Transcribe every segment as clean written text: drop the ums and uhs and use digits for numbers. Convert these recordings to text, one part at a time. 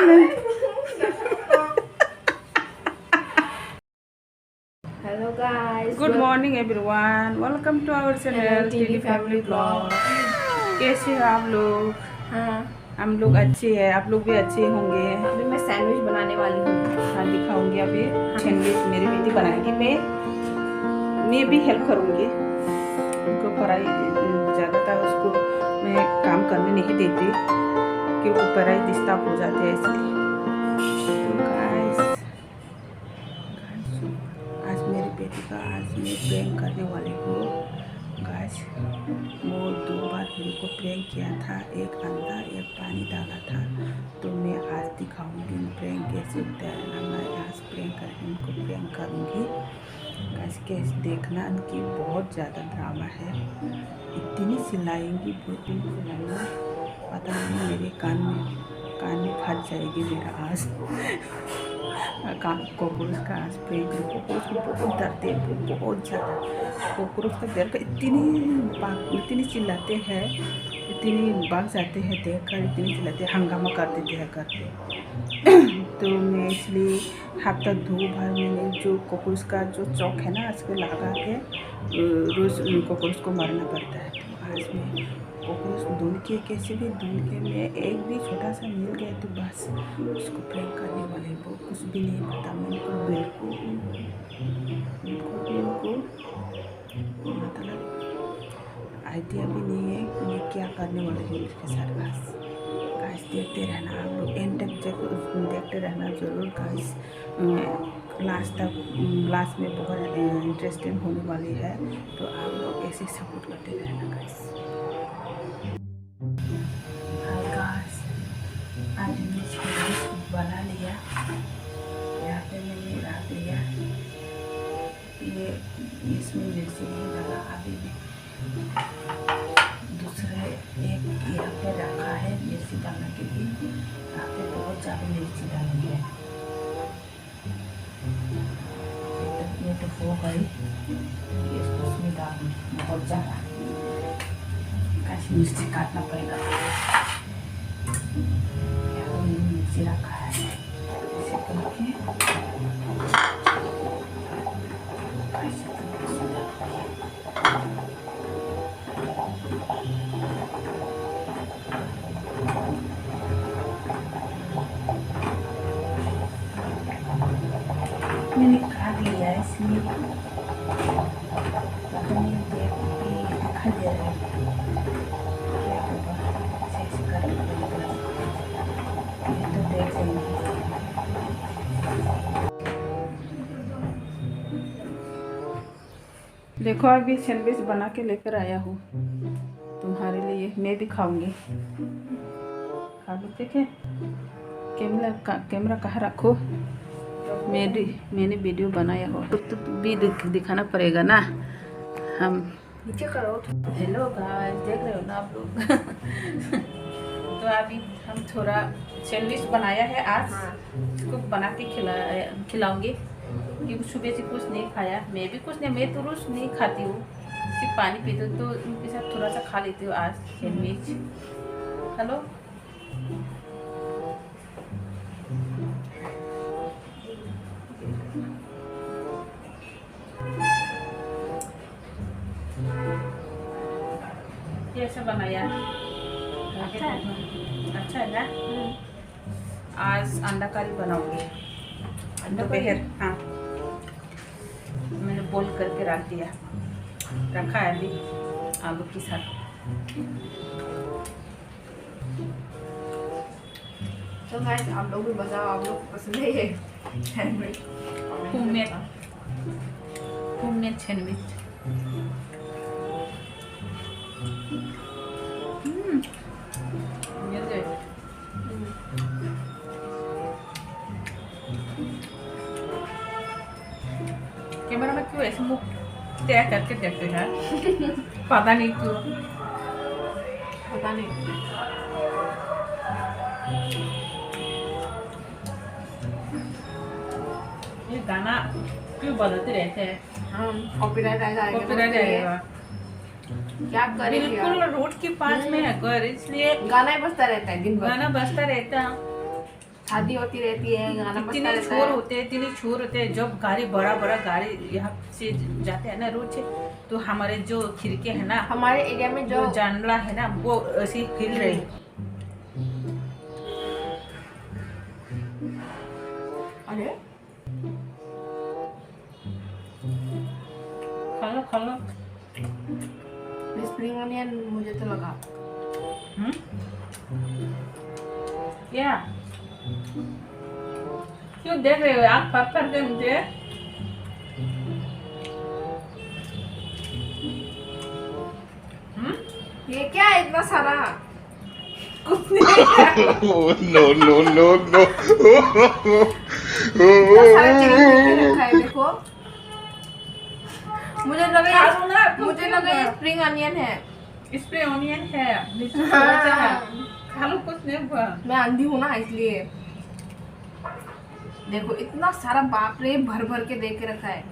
Hello guys, good morning everyone, welcome to our channel TD family blog. कैसे हैं आप लोग? हाँ, हम लोग अच्छे हैं, आप लोग भी अच्छे होंगे। अभी मैं सैंडविच बनाने वाली हूँ। हाँ, दिखाऊंगी अभी। सैंडविच मेरी बेटी बनाएगी, मैं भी हेल्प करूँगी। उनको पढ़ाई ज़्यादातर उसको मैं काम करने नहीं देती क्योंकि पढ़ाई डिस्टर्ब हो जाते हैं, इसलिए। आज मेरी बेटी का मैं प्रैंक करने वाली हूँ गाइस। वो 2 बार मेरे को प्रैंक किया था, एक अंडा एक पानी डाला था। तो मैं आज दिखाऊंगी प्रैंक कैसे होता है। मैं आज प्रैंक करके उनको प्रैंक करूँगी गाइस। कैसे देखना कि बहुत ज़्यादा ड्रामा है। इतनी चिल्लाएंगी, बहुत चिल्लाएंगी, पता नहीं मेरे कान में फंस जाएगी मेरा आज। कॉकरोच का आज प्रैंक। कॉकरोच को बहुत डरते हैं, बहुत ज़्यादा। कॉकरोच का डर का इतनी चिल्लाते हैं, इतनी भाग जाते हैं देख कर, इतनी चिल्लाते हैं, हंगामा कर देते हैं करते। तो मैं इसलिए हफ्ता 2 बार मैंने जो कॉकरोच का जो चौक है ना, उसको लगा के रोज़ कॉकरोच को मारना पड़ता है। तो आज मैं कॉकरोच ढूंढ के कैसे भी ढूंढ के मैं एक भी छोटा सा मिल गया तो बस उसको प्रैंक करने वाले। वो कुछ भी नहीं पता मेरे को, बिल्कुल मतलब आइडिया भी नहीं है कि मैं क्या करने वाली हूँ उसके साथ। बस गाइस देखते रहना, आप लोग एंड तक देखते रहना ज़रूर गाइस। लास्ट में बहुत इंटरेस्टिंग होने वाली है, तो आप लोग ऐसे सपोर्ट करते रहना गाइस। आज मैंने सैंडविच बना लिया, यहाँ पे मैंने रख दिया। ये इसमें मिर्ची नहीं डाला अभी भी। दूसरे एक यहाँ पे रखा है मिर्ची डालने के लिए, यहाँ पे बहुत ज़्यादा मिर्ची डाली है। ये तो हो गई, इसको उसमें डाल बहुत ज़्यादा मिर्ची काटना पड़ेगा। मिर्ची रखा है, इसे करके मैंने काट लिया है, इसलिए दिखाई दे रहा है। देखो अभी सैंडविच बना के लेकर आया हूँ तुम्हारे लिए, मैं भी खाऊंगी। खा लो, देखे कैमरा कहाँ रखो। मैंने वीडियो बनाया हो तो भी दिखाना पड़ेगा ना। हम नीचे करो। हेलो गाइस, देख रहे हो ना आप लोग। तो अभी हम थोड़ा सैंडविच बनाया है आज। इसको बना के खिलाऊंगी क्योंकि सुबह से कुछ नहीं खाया। मैं भी कुछ नहीं, मैं तो रोज नहीं खाती हूँ, सिर्फ पानी पीती हूँ। तो उनके साथ थोड़ा सा खा लेती हूँ आज सैंडविच। हेलो कैसा बनाया? अच्छा है ना? आज अंडा करी बनाऊंगी दोपहर। हाँ, मैंने बॉईल करके रखा है अभी आलू के साथ। तो गाइस आप लोग भी बताओ, आप लोग पसंद है ये सैंडविच? Homemade sandwich. कैमरा में क्यों ऐसे मुँह तय करके देखते हैं? पता नहीं क्यों, पता नहीं। ये गाना क्यों बदलते रहते हैं? कॉपीराइट आ जाएगा। कॉपीराइट आएगा। क्या करें? बिल्कुल रोड के पास में है घर, इसलिए गाना ही बजता रहता है दिन भर। गाना बजता रहता है। शादी होती रहती है, गाना बजता इतने रहता छोर है। होते हैं, इतने छोर होते हैं। जब गाड़ी बड़ा बड़ा गाड़ी यहाँ से जाते हैं ना रोड से, तो हमारे जो खिड़की है ना, हमारे एरिया में जो जानला है ना, वो ऐसे हिल रही। अरे खा लो। स्प्रिंग अनियन मुझे तो लगा। क्या क्यों देख रहे हो आप? पाप करते मुझे। ये क्या है इतना सारा? कुछ नहीं। no, no, no, no. इतना सारा चिकन लेके रखा है, देखो। मुझे लगा ये स्प्रिंग अनियन है। इसपे ऑनियन है, नीचे थोड़ा सा है। खा लो, कुछ नहीं हुआ। मैं अंधी हूँ ना, इसलिए। देखो इतना सारा, बाप रे, भर भर के दे के रखा है।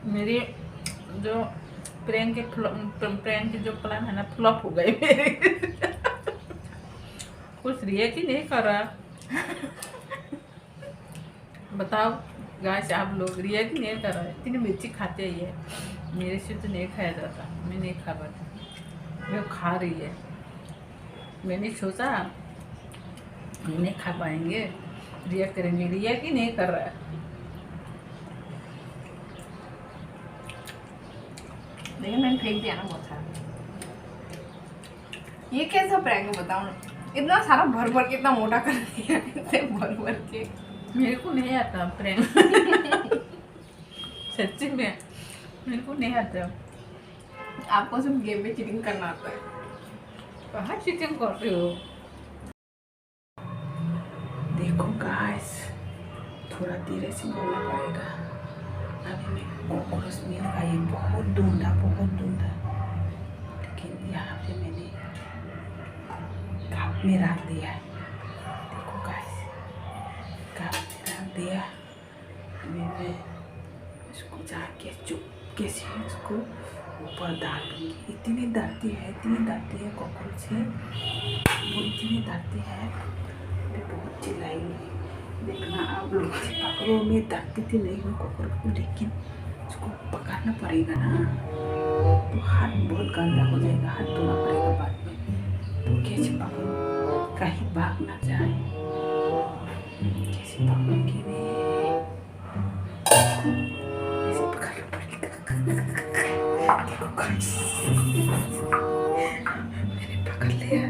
मेरी जो प्रैंक के जो प्लान है ना, फ्लॉप हो गए मेरे। कुछ रिएक्ट ही नहीं कर रहा। बताओ गाइस, आप लोग रिएक्ट नहीं कर रहा है। इतनी मिर्ची खाते ही है, मेरे से तो नहीं खाया जाता। मैं नहीं खा पाती, वो खा रही है। मैंने सोचा नहीं खा पाएंगे, रिएक्ट करेंगे। रिएक्ट ही नहीं कर रहा है। लेकिन मैंने फेंक दिया ना बहुत सारा। ये कैसा प्रैंक है बताओ ना? इतना सारा भर भर के, इतना मोटा कर दिया इतने भर भर के। मेरे को नहीं आता प्रैंक। सच्ची में मेरे को नहीं आता। आपको सिर्फ गेम में चीटिंग करना आता है। कहाँ चीटिंग कर रहे हो? देखो गाइस, थोड़ा धीरे से बोलना पड़ेगा। अभी मैं कॉकरोच मिल गया, ये बहुत ढूंढा। लेकिन यहाँ पे मैंने कप में रख दिया है। देखो गाइस, कप में रख दिया। मैं इसको जाके चुपके से इसको ऊपर डाल दूँगी। इतनी डरती है कॉकरोच से, वो इतनी डरती है। मैं बहुत चिल्लाएंगी। देखना आप लोग, पकड़ो। मैं डरती थी नहीं हूँ कॉकरोच को, लेकिन उसको पकड़ना पड़ेगा ना, तो हाथ बहुत गंदा हो जाएगा, हाथ धोना पड़ेगा बाद में। तो कैसे पकड़ो, कहीं भाग ना जाए। कैसे पकड़ोगी मैं? कैसे पकड़ना पड़ेगा? देखो गाइस, मैंने पकड़ लिया।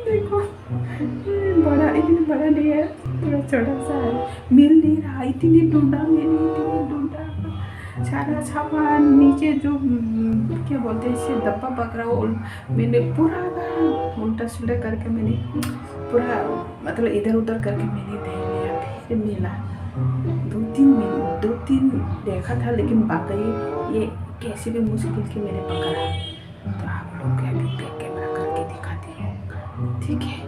देखो बड़ा, इतना बड़ा नहीं है, थोड़ा छोटा सा है। मिल नहीं रहा, इतनी ढूंढा सारा सामान नीचे, जो क्या बोलते हैं इसे, डब्बा पकड़ा वो मैंने पूरा उल्टा सुल्टा करके, मैंने पूरा मतलब इधर उधर करके मैंने देख लिया। फिर मिला, दो तीन देखा था, लेकिन बाकी ये कैसे भी मुश्किल के मैंने पकड़ा। तो आप लोग को अभी बैक कैमरा करके दिखाती हूँ, ठीक है?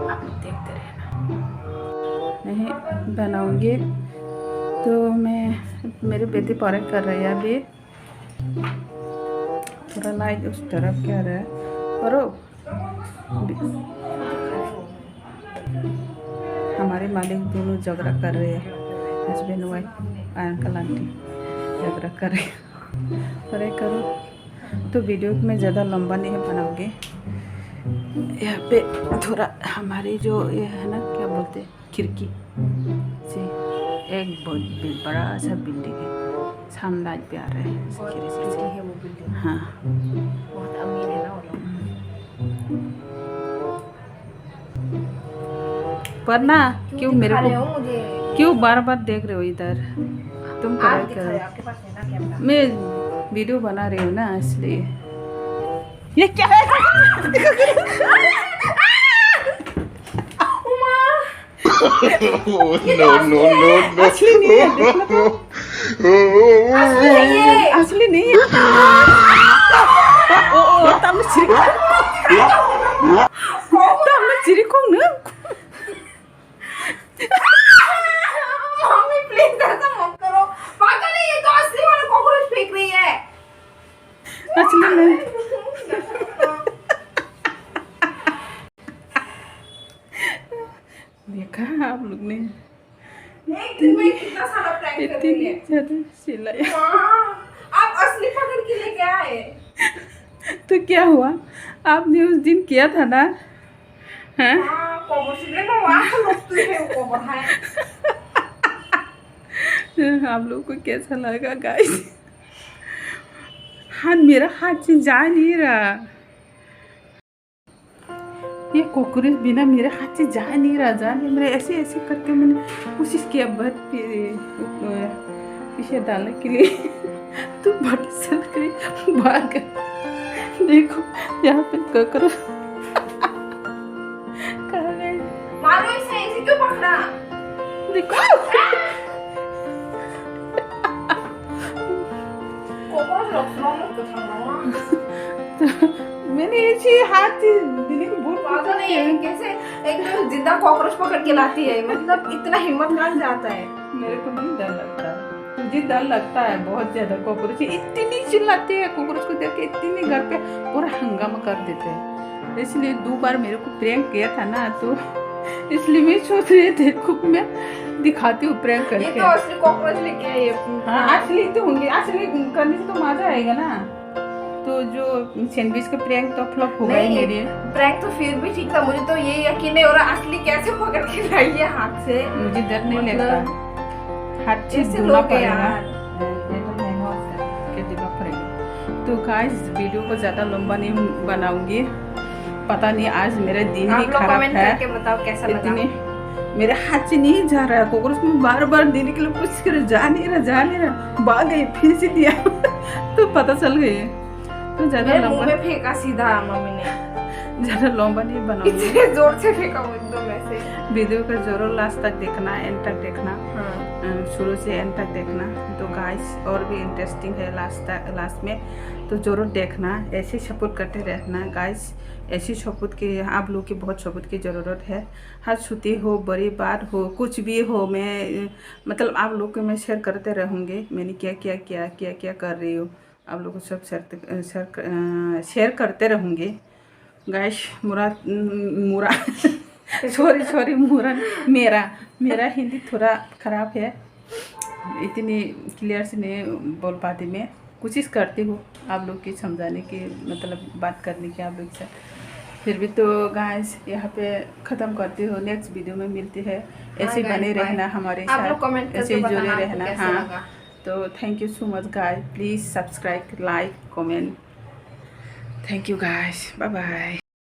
आप लोग देखते रहना। नहीं बनाऊंगी तो मेरी बेटी परेड कर रही है अभी। थोड़ा लाइट उस तरफ क्या रहा है, करो। हमारे मालिक दोनों झगड़ा कर रहे हैं, हस्बैंड वाइफ, अंकल आंटी झगड़ा कर रहे हैं। परे करो। तो वीडियो में ज़्यादा लंबा नहीं है बनाओगे। यहाँ पे थोड़ा हमारी जो ये है ना, क्या बोलते हैं, खिड़की से एक बहुत बड़ा सा बिल्डिंग है, सनलाइट पे आ रहा है खिड़की से। है वो बिल्डिंग, हाँ, बहुत अमीर है ना वो लोग। पर ना क्यों मेरे दिखा रहे को हो मुझे? क्यों बार बार देख रहे हो इधर? तुम आप पढ़ाई दिखा रहे हो, करो। आपके पास है ना कैमरा? मैं वीडियो बना रही हूँ ना, इसलिए। ये क्या है? no, no, no, no. असली नहीं है, देखना तो। असली नहीं है। तब चिरिकोंग ना। मम्मी प्लीज ऐसा मत करो, पागल है ये, तो असली वाला कॉकरोच फेंक रही है। देखा आप लोग ने एक दिन में कितना सारा प्रैंक कर रही इतनी है। ज्यादा चिल्लाया। आप असली पकड़ के लेके आए। तो क्या हुआ, आपने उस दिन किया था ना, हैं? आप लोग को कैसा लगा गाइस? हाथ मेरा हाथ से जा नहीं रहा, ये कॉकरोच बिना मेरे हाथ से जा नहीं रहा, मेरे ऐसे ऐसे करके मैंने कोशिश किया पीछे डालने के लिए तो बट चल गई भाग गई। देखो यहाँ पे कॉकरोच कहाँ गए? मारो इसे, इसे क्यों पकड़ा? देखो कॉकरोच रखना मत करो। मैंने ऐसे हाथ से देने की बहुत पागल नहीं है, कैसे एकदम जिंदा कॉकरोच पकड़ के लाती है, मतलब इतना हिम्मत कहाँ से आता है? मेरे को नहीं डर लगता, मुझे डर लगता है बहुत ज्यादा। कॉकरोच इतनी चिल्लाते हैं, कॉकरोच को देख के इतनी घर पे पूरा हंगामा कर देते हैं। इसलिए 2 बार मेरे को प्रैंक किया था ना, तो इसलिए मैं सोच रही थी को मैं दिखाती हूँ प्रैंक ये करके। तो असली कॉकरोच लेके आई है। हाँ असली तो होंगे, असली करने से तो मजा आएगा ना। तो जो सैंडविच का प्रैंक तो फ्लॉप हो गई मेरी। प्रैंक तो फिर भी ठीक था, मुझे तो ये यकीन नहीं हो रहा असली कैसे पकड़ के लाई है हाथ से। मुझे डर नहीं मतलब लगता, हाथ से ऐसे धोना लोग हैं पड़ेगा, यार। ये तो महंगा के देना पड़ेगा। तो गाइस वीडियो को ज़्यादा लंबा नहीं बनाऊंगी, पता नहीं आज मेरा दिन ही आप लोग खराब कमेंट है। करके बताओ कैसा लगा। इतने मेरे हाथ से नहीं जा रहा है कॉकरोच, में बार बार देने के लिए कोशिश कर, जा नहीं रहा, भाग गई, फिर से दिया तो पता चल गई। तो ज़्यादा मेरे मुंह लंबा में फेंका सीधा मम्मी ने, ज़्यादा लंबा नहीं बनाऊंगी। इतने जोर से फेंका वो एकदम ऐसे। वीडियो का जरूर लास्ट तक देखना, एंड तक देखना, शुरू से एंड तक देखना। तो गाइस और भी इंटरेस्टिंग है लास्ट में, तो जरूर देखना। ऐसे सपोर्ट करते रहना गाइस, ऐसी सपोर्ट की आप लोग की बहुत सपोर्ट की ज़रूरत है। हर छुट्टी हो, बड़ी बात हो, कुछ भी हो, मैं मतलब आप लोग को मैं शेयर करते रहूँगी, मैंने क्या कर रही हूँ, आप लोग को सब शेयर करते रहूँगी गाइस। सॉरी मेरा हिंदी थोड़ा ख़राब है, इतनी क्लियर से नहीं बोल पाती। मैं कोशिश करती हूँ आप लोग की समझाने की, मतलब बात करने की आप लोग से। फिर भी तो गाइस यहाँ पे ख़त्म करती हूँ, नेक्स्ट वीडियो में मिलती है। ऐसे बने रहना हमारे साथ, ऐसे जुड़े रहना। हाँ, तो thank you so much guys, please subscribe, like, comment. Thank you guys, bye bye.